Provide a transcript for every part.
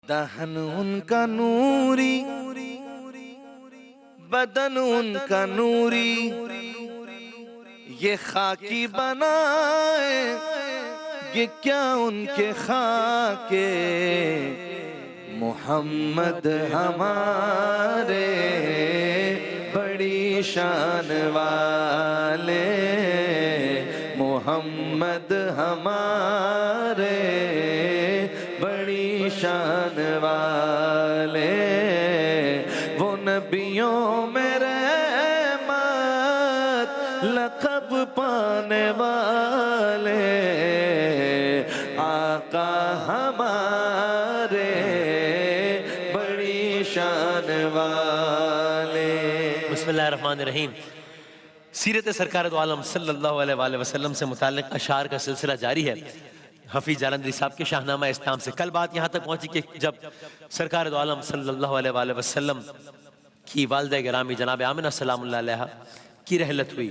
دہن ان کا نوری، بدن ان کا نوری، یہ خاکی بنائے یہ کیا ان کے خاکے، محمد ہمارے بڑی شان والے، محمد ہمارے بڑی شان والے، وہ نبیوں میں رحمت لقب پانے والے، آقا ہمارے بڑی شان والے۔ بسم اللہ الرحمن الرحیم۔ سیرت سرکار دو عالم صلی اللہ علیہ وآلہ وسلم سے متعلق اشعار کا سلسلہ جاری ہے حفیظ جالندھری صاحب کے شاہنامہ اسلام سے۔ کل بات یہاں تک پہنچی کہ جب سرکار دو عالم صلی اللہ علیہ وآلہ وسلم کی والدہ گرامی جناب آمنہ سلام اللہ علیہ کی رحلت ہوئی،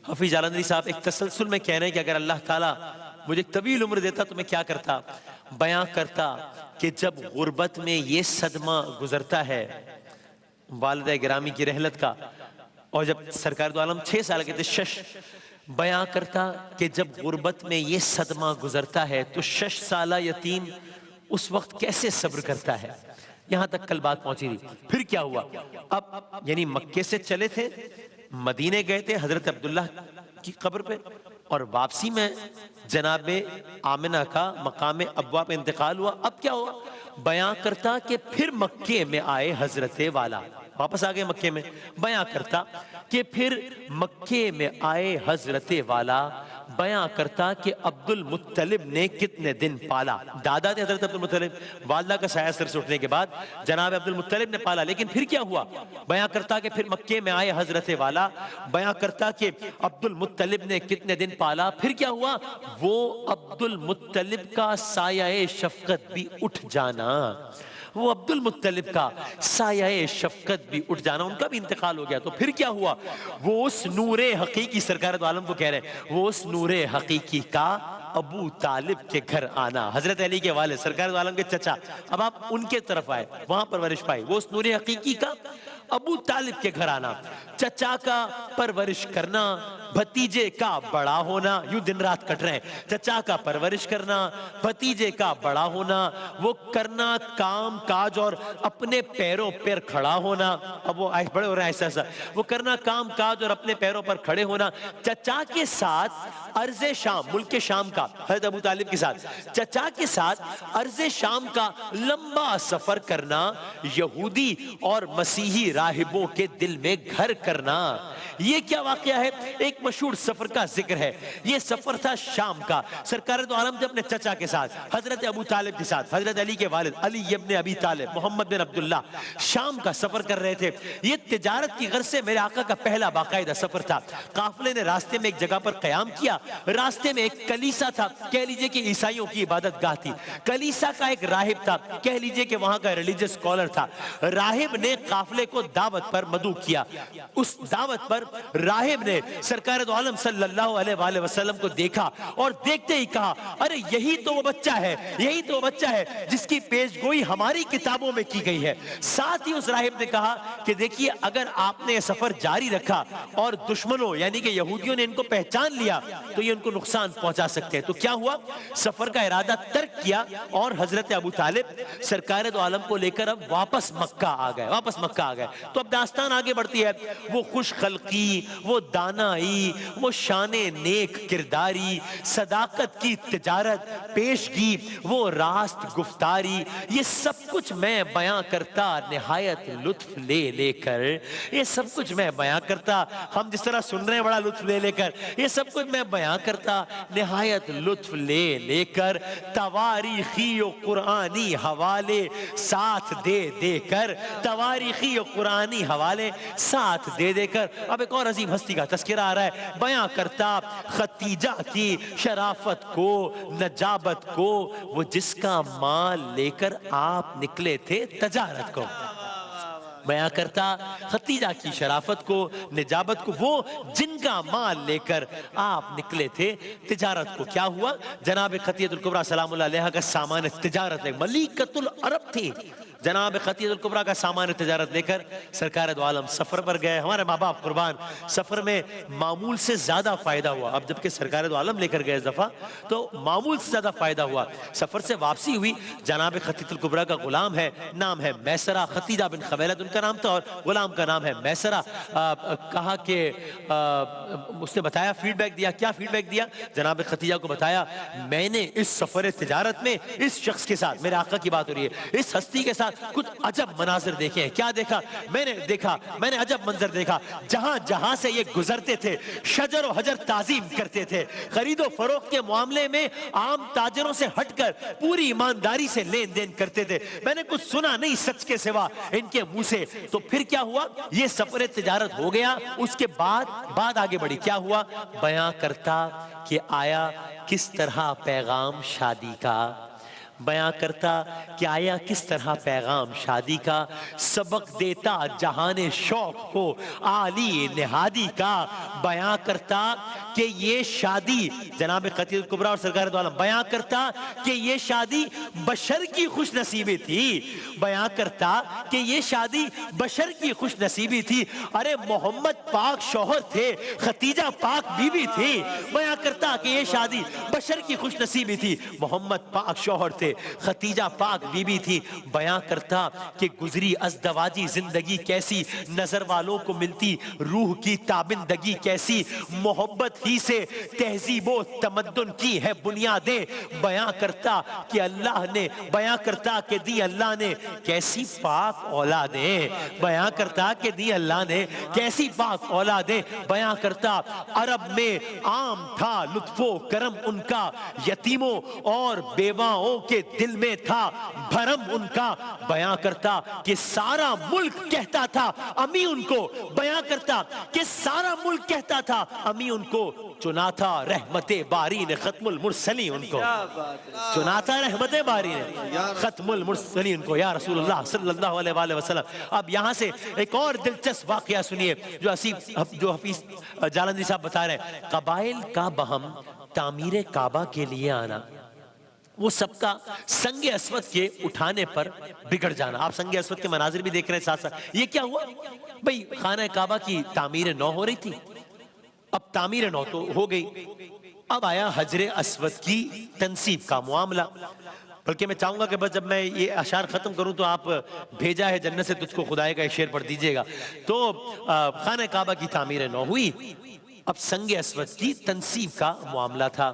حفیظ جالندھری صاحب ایک تسلسل میں کہہ رہے ہیں کہ اگر اللہ تعالیٰ مجھے طویل عمر دیتا تو میں کیا کرتا، بیان کرتا کہ جب غربت میں یہ صدمہ گزرتا ہے والدہ گرامی کی رحلت کا، اور جب سرکار دو عالم 6 سال کے تھے، شش بیان کرتا کہ جب غربت میں یہ صدمہ گزرتا ہے تو 6 سالہ یتیم اس وقت کیسے صبر کرتا ہے۔ یہاں تک کل بات پہنچی تھی۔ پھر کیا ہوا؟ اب یعنی مکے سے چلے تھے، مدینے گئے تھے حضرت عبداللہ کی قبر پہ، اور واپسی میں جناب آمنہ کا مقام ابوا پہ انتقال ہوا۔ اب کیا ہوا؟ بیان کرتا کہ پھر مکے میں آئے حضرت والا، واپس آگئے مکے میں، بیان کرتا کہ پھر مکے میں آئے حضرت والا، بیان کرتا کہ عبد المطلب نے کتنے دن پالا۔ دادا تھے حضرت عبد المطلب، والدہ کا سایہ سر سے اٹھنے کے بعد جناب عبد المطلب نے پالا، لیکن پھر کیا ہوا؟ بیان کرتا کہ پھر مکے میں آئے حضرت والا، بیان کرتا کہ عبد المطلب نے کتنے دن پالا۔ پھر کیا ہوا؟ وہ عبد المطلب کا سایہ شفقت بھی اٹھ جانا، وہ عبد المطلب کا سایہ شفقت بھی اٹھ جانا، ان کا بھی انتقال ہو گیا۔ تو پھر کیا ہوا؟ وہ اس نور حقیقی، سرکار دو عالم کو کہہ رہے ہیں، وہ اس نور حقیقی کا ابو طالب کے گھر آنا، حضرت علی کے والد سرکار دو عالم کے چچا، اب آپ ان کے طرف آئے، وہاں پرورش پائی، وہ اس نور حقیقی کا ابو طالب کے گھر آنا، چچا کا پرورش کرنا، بھتیجے کا بڑا ہونا، یوں دن رات کٹ رہے ہیں، چچا کا پرورش کرنا، بھتیجے کا بڑا ہونا، وہ کرنا کام کاج اور اپنے پیروں پر کھڑا ہونا، اب وہ بڑے ہو رہے ہیں ایسا وہ کرنا کام کاج اور اپنے پیروں پر کھڑے ہونا، چچا کے ساتھ ارض شام، ملک شام کا، حضرت ابو طالب کے ساتھ چچا کے ساتھ ارض شام کا لمبا سفر کرنا، یہودی اور مسیحی راہبوں کے دل میں گھر کرنا۔ یہ کیا واقعہ ہے؟ ایک مشہور سفر کا ذکر ہے، یہ سفر تھا شام کا، سرکار دو عالم اپنے چچا کے ساتھ، حضرت ابو طالب کے ساتھ، حضرت علی کے والد علی ابن ابی طالب، محمد بن عبداللہ، شام کا سفر کر رہے تھے۔ یہ تجارت کی غرض سے میرے آقا کا پہلا باقاعدہ سفر تھا۔ قافلے نے راستے میں ایک جگہ پر قیام کیا، راستے میں ایک کلیسا تھا، کہہ لیجئے کہ عیسائیوں کی عبادت گاہ تھی، کلیسا کا ایک راہب تھا، کہہ لیجئے کہ وہاں کا ریلیجس اسکالر تھا۔ راہب نے قافلے کو دعوت پر مدعو کیا، اس دعوت پر راہب نے سرکار دو عالم صلی اللہ علیہ وآلہ وسلم کو دیکھا اور دیکھتے ہی کہا، ارے یہی تو وہ بچہ ہے، یہی تو وہ بچہ ہے جس کی پیش گوئی ہماری کتابوں میں کی گئی ہے۔ ساتھ ہی اس راہب نے کہا کہ دیکھیے اگر آپ نے یہ سفر جاری رکھا اور دشمنوں یعنی کہ یہودیوں نے ان کو پہچان لیا تو یہ ان کو نقصان پہنچا سکتے ہیں۔ تو کیا ہوا؟ سفر کا ارادہ ترک کیا اور حضرت ابو طالب سرکار دو عالم کو لے کر اب واپس مکہ آ گئے، واپس مکہ آ گئے۔ تو اب داستان آگے بڑھتی ہے، وہ خوش خلقی، وہ دانائی، وہ شان نیک کرداری، صداقت کی تجارت، پیشگی، وہ راست گفتاری، یہ سب کچھ میں بیان کرتا نہایت لطف لے لے کر، یہ سب کچھ میں بیان کرتا، ہم جس طرح سن رہے ہیں بڑا لطف لے لے کر، یہ سب کچھ میں بیان کرتا نہایت لطف لے لے کر، تواریخی و قرآنی حوالے ساتھ دے دے کر، تواریخی و قرآنی حوالے ساتھ دے دے کر۔ اب ایک اور عظیم ہستی کا تذکرہ آ رہا ہے، بیان کرتا ختیجہ کی شرافت کو، نجابت کو، وہ جس کا مال لے کر آپ نکلے تھے تجارت کو۔ بیان کرتا خدیجہ کی شرافت کو، نجابت کو، وہ جن کا مال لے کر آپ نکلے تھے تجارت کو. کیا ہوا؟ جناب خدیجہ الکبریٰ سلام اللہ علیہا کا سامان تجارت ہے، ملیکۃ العرب تھی. جناب خدیجہ الکبریٰ کا سامان تجارت لے کر سرکار دو عالم سفر پر گئے. ہمارے ماں باپ قربان، سفر میں معمول سے زیادہ فائدہ ہوا. اب جبکہ سرکار دو عالم لے کر گئے اس دفعہ تو معمول سے زیادہ فائدہ ہوا. سفر سے واپسی ہوئی، جناب خدیجہ الکبریٰ کا غلام ہے، نام ہے میسرہ، خدیجہ بن خویلد ان کا نام تھا اور غلام کا نام ہے میسرہ. کہا کہ اس نے بتایا، فیڈ بیک دیا. کیا فیڈ بیک دیا؟ جناب خدیجہ کو بتایا میں نے اس سفر تجارت میں اس شخص کے ساتھ، میرے آقا کی بات ہو رہی ہے، اس ہستی کے ساتھ کچھ عجب مناظر دیکھے ہیں. کیا دیکھا؟ میں نے عجب منظر دیکھا. جہاں جہاں سے یہ گزرتے تھے شجر و حجر تعظیم کرتے تھے، خرید و فروخت کے معاملے میں عام تاجروں سے ہٹ کر پوری ایمانداری سے لین دین کرتے تھے. میں نے کچھ سنا نہیں سچ کے سوا ان کے منہ سے. تو پھر کیا ہوا؟ یہ سفر تجارت ہو گیا. اس کے بعد آگے بڑھی. کیا ہوا؟ بیان کرتا کہ آیا کس طرح پیغام شادی کا، بیان کرتا کہ آیا کس طرح پیغام شادی کا، سبق دیتا جہان شوق کو عالی نہادی کا. بیان کرتا کہ یہ شادی، جناب خدیجہ الکبریٰ اور سرکار دو عالم بیان کرتا کہ یہ شادی بشر کی خوش نصیبی تھی. بیان کرتا کہ یہ شادی بشر کی خوش نصیبی تھی. ارے محمد پاک شوہر تھے، خدیجہ پاک بیوی تھی. بیان کرتا کہ یہ شادی بشر کی خوش نصیبی تھی، محمد پاک شوہر تھے، خدیجہ پاک بیوی تھی. بیان کرتا کہ گزری ازدواجی زندگی کیسی، نظر والوں کو ملتی روح کی تابندگی کیسی، محبت ہی سے تہذیب و تمدن کی ہے بنیادیں. بیان کرتا کہ اللہ نے، بیان کرتا کہ دی اللہ نے کیسی پاک اولادیں، بیان کرتا کہ دی اللہ نے کیسی پاک اولادیں. بیان کرتا عرب میں عام تھا لطف و کرم ان کا، یتیموں اور بیواؤں کے دل میں تھا بھرم ان کا. بیان کرتا کہ سارا ملک کہتا تھا امی ان کو، بیان کرتا کہ سارا ملک کہتا تھا امی ان کو، چنا تھا رحمت باری نے ختم المرسلین ان کو، چنا تھا رحمت باری نے ختم المرسلین ان کو، یا رسول اللہ صلی اللہ علیہ وآلہ وسلم. اب یہاں سے ایک اور دلچسپ واقعہ سنیے جو حفیظ جالندھی صاحب بتا رہے ہیں. قبائل کا بہم تعمیر کعبہ کے لیے آنا، وہ سب کا سنگ اسود کے اٹھانے پر بگڑ جانا. آپ سنگ اسود کے مناظر بھی دیکھ رہے ہیں ساتھ ساتھ. یہ کیا ہوا بھئی؟ خانہ کعبہ کی تعمیر نو ہو رہی تھی. اب تعمیر نو تو ہو گئی، اب آیا حجر اسود کی تنصیب کا معاملہ. بلکہ میں چاہوں گا کہ بس جب میں یہ اشعار ختم کروں تو آپ بھیجا ہے جنت سے تجھ کو خدائے کا ایک شعر پڑھ دیجئے گا. تو خانہ کعبہ کی تعمیر نو ہوئی، اب سنگ اسود کی تنصیب کا معاملہ تھا.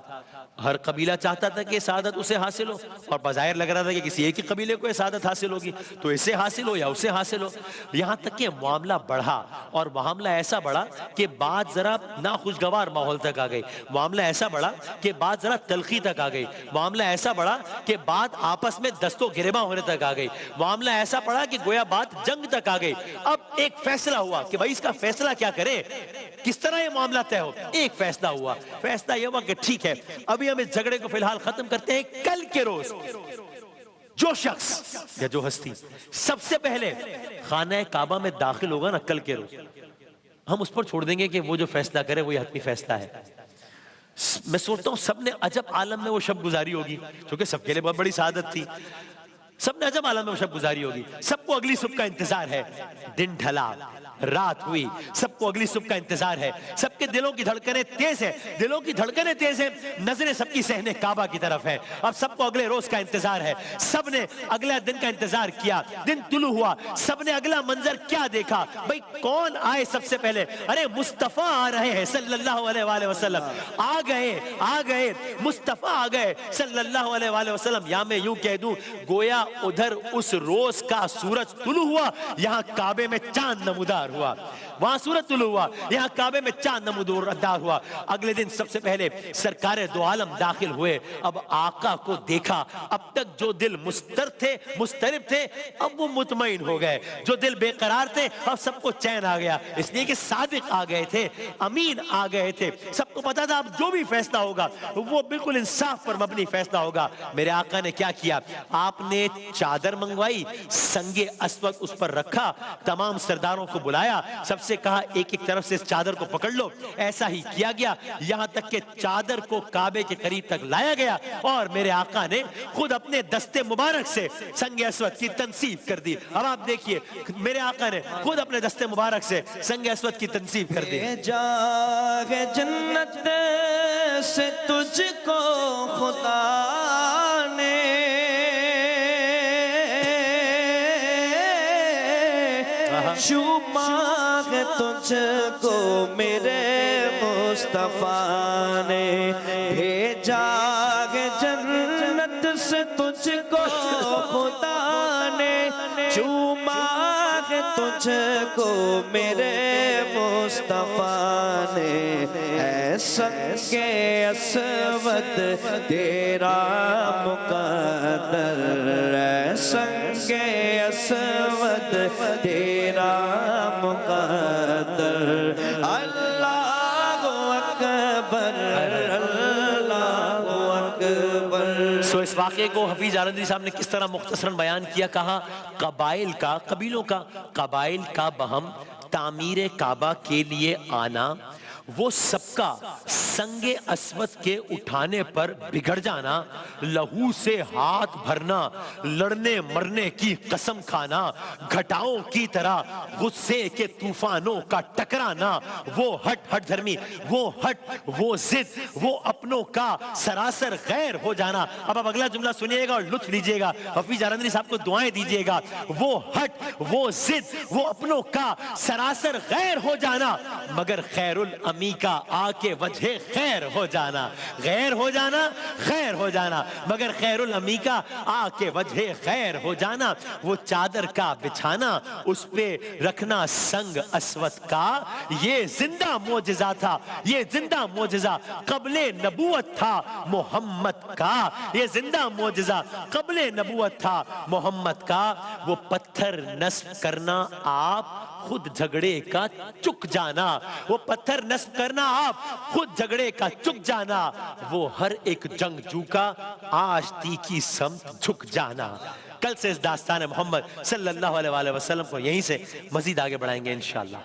ہر قبیلہ چاہتا تھا کہ سعادت اسے حاصل ہو، اور بظاہر لگ رہا تھا کہ کسی ایک ہی قبیلے کو سعادت حاصل ہوگی تو اسے حاصل ہو یا اسے حاصل ہو. یہاں تک کہ معاملہ بڑھا، اور معاملہ ایسا بڑھا کہ بات ذرا ناخوشگوار ماحول تک آ گئی. معاملہ ایسا بڑھا کہ بات ذرا تلخی تک آ گئی. معاملہ ایسا بڑھا کہ بات آپس میں دست و گریباں ہونے تک آ گئی. معاملہ ایسا پڑا کہ گویا بات جنگ تک آ گئی. اب ایک فیصلہ ہوا کہ بھائی اس کا فیصلہ کیا کریں، کس طرح یہ معاملہ طے ہو. ایک فیصلہ ہوا، فیصلہ یہ ہوا کہ ٹھیک ہے ابھی ہم اس جھگڑے کو فی الحال ختم کرتے ہیں. کل کے روز جو شخص یا جو ہستی سب سے پہلے خانہ کعبہ میں داخل ہوگا نا، کل کے روز ہم اس پر چھوڑ دیں گے کہ وہ جو فیصلہ کرے وہ حتمی فیصلہ ہے. میں سوچتا ہوں سب نے عجب عالم میں وہ شب گزاری ہوگی، کیونکہ سب کے لیے بہت بڑی سعادت تھی. سب نے عجب عالم میں وہ شب گزاری ہوگی. سب کو اگلی صبح کا انتظار ہے. دن ڈھلا، رات ہوئی، سب کو اگلی صبح کا انتظار ہے. سب کے دلوں کی دھڑکنیں تیز ہیں، دلوں کی دھڑکنیں تیز ہیں، نظریں سب کی صحن کعبہ کی طرف ہے. اب سب کو اگلے روز کا انتظار ہے. سب نے اگلا دن کا انتظار کیا. دن طلوع ہوا، سب نے اگلا منظر کیا دیکھا؟ بھئی کون آئے سب سے پہلے؟ ارے مصطفیٰ آ رہے ہیں صلی اللہ علیہ وآلہ وسلم. آ گئے مصطفیٰ آ گئے صلی اللہ علیہ وآلہ وسلم. یا میں یوں کہہ دوں گویا ادھر اس روز کا سورج طلوع ہوا، یہاں کعبے میں چاند نمودار ہوا. وہاں سورج طلوع ہوا، یہاں کعبے میں چاند نمودار ہوا. اگلے دن سب سے پہلے سرکار دو عالم داخل ہوئے. اب آقا کو دیکھا. اب تک جو دل مضطرب تھے اب وہ مطمئن ہو گئے. جو دل بے قرار تھے اب سب کو چین آ گیا، اس لیے کہ صادق آ گئے تھے، امین آ گئے تھے. سب کو پتا تھا اب جو بھی فیصلہ ہوگا وہ بالکل انصاف پر مبنی فیصلہ ہوگا. میرے آقا نے کیا کیا؟ آپ نے چادر منگوائی، سنگ اسود اس پر رکھا، تمام سرداروں کو بلایا، سب سے کہا ایک ایک طرف سے اس چادر کو پکڑ لو۔ ایسا ہی کیا گیا، یہاں تک کہ چادر کو کعبے کے قریب تک لایا گیا اور میرے آقا نے خود اپنے دستے مبارک سے سنگ اسود کی تنصیب کر دی۔ اب آپ دیکھیے میرے آقا نے خود اپنے دستے مبارک سے سنگ اسود کی تنصیب کر دی۔ بھیجا ہے جنت سے تجھ کو خدا نے، چوما ہے تجھ کو میرے مصطفیٰ نے، بھیجا ہے جنت سے تجھ کو خدا نے، چوما ہے تجھ کو میرے مصطفیٰ نے، اے سنگ اسود تیرا مقدر، اے سنگ اسود تیرا مقدر، اللہ اکبر اللہ اکبر۔ سو اس واقعے کو حفیظ جالندھری صاحب نے کس طرح مختصراً بیان کیا، کہا قبیلوں کا بہم تعمیر کعبہ کے لیے آنا، وہ سب کا سنگ اسود کے اٹھانے پر بگڑ جانا، لہو سے ہاتھ بھرنا، لڑنے مرنے کی قسم کھانا، گھٹاؤں کی طرح غصے کے طوفانوں کا ٹکرانا، وہ ہٹ دھرمی، وہ ہٹ، وہ ضد، وہ اپنوں کا سراسر غیر ہو جانا۔ اب آپ اگلا جملہ سنیے گا اور لطف لیجئے گا، حفیظ جالندھری صاحب کو دعائیں دیجئے گا، وہ ہٹ، وہ ضد، وہ اپنوں کا سراسر غیر ہو جانا، مگر خیر الامی کا آ کے وجہ خیر ہو جانا، غیر ہو جانا، خیر ہو جانا، مگر خیر الامی کا آ کے وجہ خیر ہو جانا، وہ چادر کا بچھانا، اس پہ رکھنا سنگ اسود کا، یہ زندہ معجزہ تھا، یہ زندہ معجزہ قبل نبوت تھا محمد کا، یہ زندہ معجزہ قبل نبوت تھا محمد کا، وہ پتھر نصب کرنا آپ خود جھگڑے کا چک جانا، وہ پتھر نصب کرنا آپ خود جھگڑے کا چک جانا، وہ ہر ایک جنگجو کا آشتی کی سمت جھک جانا۔ کل سے اس داستان محمد صلی اللہ علیہ وسلم کو یہیں سے مزید آگے بڑھائیں گے انشاءاللہ۔